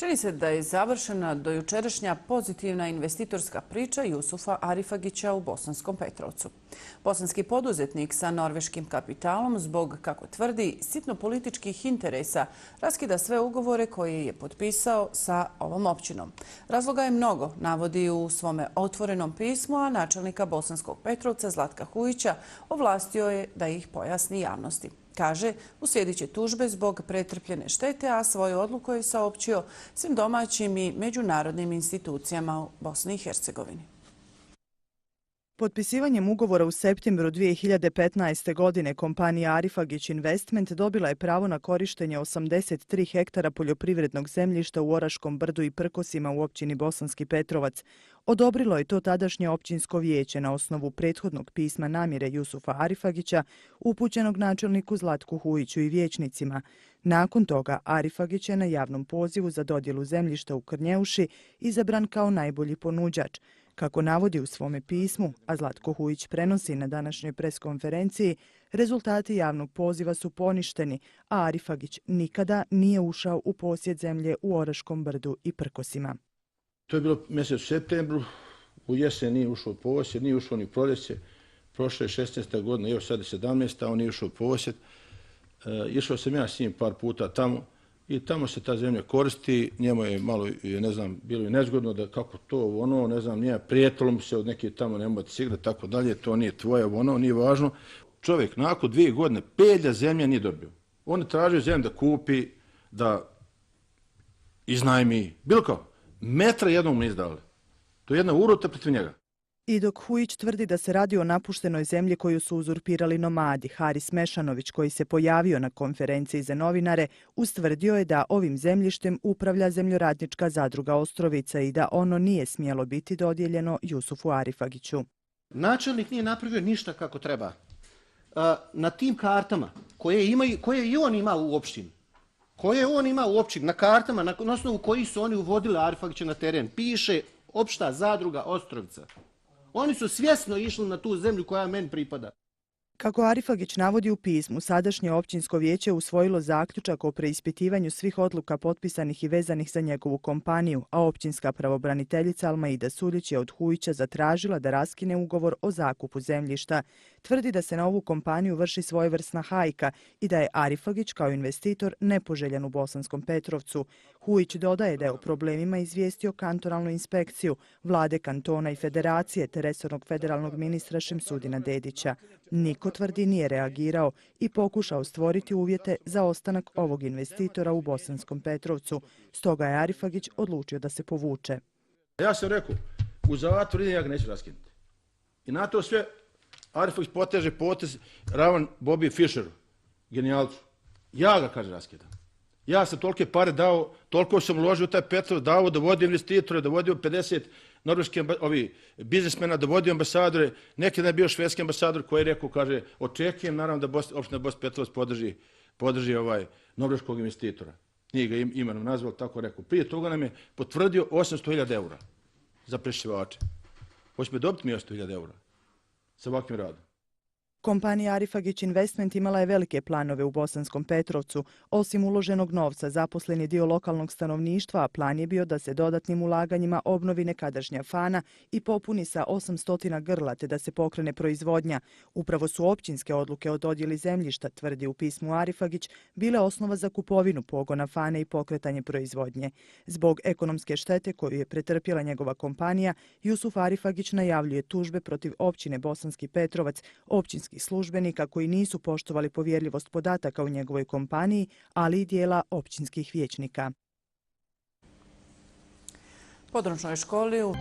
Čini se da je završena dojučerašnja pozitivna investitorska priča Jusufa Arifagića u Bosanskom Petrovcu. Bosanski poduzetnik sa norveškim kapitalom zbog, kako tvrdi, sitno političkih interesa raskida sve ugovore koje je potpisao sa ovom općinom. Razloga je mnogo, navodi u svome otvorenom pismu, a načelnika Bosanskog Petrovca Zlatka Hujića ovlastio je da ih pojasni javnosti. Kaže, uslijedit će tužbe zbog pretrpljene štete, a svoju odluku je saopćio svim domaćim i međunarodnim institucijama u Bosni i Hercegovini. Potpisivanjem ugovora u septembru 2015. godine kompanija Arifagić Investment dobila je pravo na korištenje 83 hektara poljoprivrednog zemljišta u Oraškom brdu i Prkosima u općini Bosanski Petrovac. Odobrilo je to tadašnje općinsko vijeće na osnovu prethodnog pisma namjere Jusufa Arifagića upućenog načelniku Zlatku Hujiću i vijećnicima. Nakon toga Arifagić je na javnom pozivu za dodjelu zemljišta u Krnjeuši izabran kao najbolji ponuđač. Kako navodi u svome pismu, a Zlatko Hujić prenosi na današnjoj preskonferenciji, rezultati javnog poziva su poništeni, a Arifagić nikada nije ušao u posjed zemlje u Oraškom brdu i Prkosima. To je bilo mjesec u septembru, u jesen nije ušao u posjed, nije ušao ni u proljeće, prošle je 16. godina, evo sad je 17. on nije ušao u posjed. Išao sam ja s njim par puta tamo i tamo se ta zemlja koristi, njemu je malo, ne znam, bilo je nezgodno da kako to, ono, ne znam, nije prijetilo mu se od neke tamo nemojte se igrati, tako dalje, to nije tvoje, ono, nije važno. Čovjek nakon 2 godine pedlja zemlje nije dobio. On je tražio zemlju da kupi, da iznajmi, bilo kao. Metra jednog mu izdali. To je jedna urota protiv njega. I dok Hujić tvrdi da se radi o napuštenoj zemlji koju su uzurpirali nomadi, Haris Mešanović, koji se pojavio na konferenciji za novinare, ustvrdio je da ovim zemljištem upravlja zemljoradnička zadruga Ostrovica i da ono nije smjelo biti dodijeljeno Jusufu Arifagiću. Načelnik nije napravio ništa kako treba. Na tim kartama koje i on ima u opštini, na kartama na osnovu kojih su oni uvodili Arifagića na teren, piše opšta zadruga Ostrovica. Oni su svjesno išli na tu zemlju koja meni pripada. Kako Arifagić navodi u pismu, sadašnje općinsko vijeće usvojilo zaključak o preispitivanju svih odluka potpisanih i vezanih za njegovu kompaniju, a općinska pravobraniteljica Almaida Suljić je od Hujića zatražila da raskine ugovor o zakupu zemljišta. Tvrdi da se na ovu kompaniju vrši svojevrsna hajka i da je Arifagić kao investitor nepoželjan u Bosanskom Petrovcu. Hujić dodaje da je o problemima izvijestio kantonalnu inspekciju, vlade kantona i federacije te resornog federalnog ministra Šemsudina Dedića. Niko, tvrdi, nije reagirao i pokušao stvoriti uvjete za ostanak ovog investitora u Bosanskom Petrovcu. Stoga je Arifagić odlučio da se povuče. Ja sam rekao, u zatvor idem, ja ga neću raskinuti. I na to sve Arifagić poteže potez ravan Bobby Fischeru, genijalcu. Ja ga, kaže, raskidam. Ja sam tolike pare dao, toliko sam uložio u taj Petrovac, dao da vodio investitore, da vodio 50 norveških biznismena, da vodio ambasadore. Nekada je bio švedski ambasador koji je rekao, kaže, očekujem naravno da opština Bos Petrovac podrži norveškog investitora. Nije ga imenom nazvao, tako rekao. Prije toga nam je potvrdio 800.000 eura za prešivače. Hoćemo dobiti mi 800.000 eura sa ovakvim radom. Kompanija Arifagić Investment imala je velike planove u Bosanskom Petrovcu. Osim uloženog novca, zaposlen je dio lokalnog stanovništva, a plan je bio da se dodatnim ulaganjima obnovi nekadašnja fana i popuni sa 800 grla te da se pokrene proizvodnja. Upravo su općinske odluke o dodjeli zemljišta, tvrdi u pismu Arifagić, bile osnova za kupovinu pogona fane i pokretanje proizvodnje. Zbog ekonomske štete koju je pretrpjela njegova kompanija, Jusuf Arifagić najavljuje tužbe protiv općine Bosanski Petrovac, općinskih službenika koji nisu poštovali povjerljivost podataka u njegovoj kompaniji, ali i dijela općinskih vijećnika. Područnoj školi u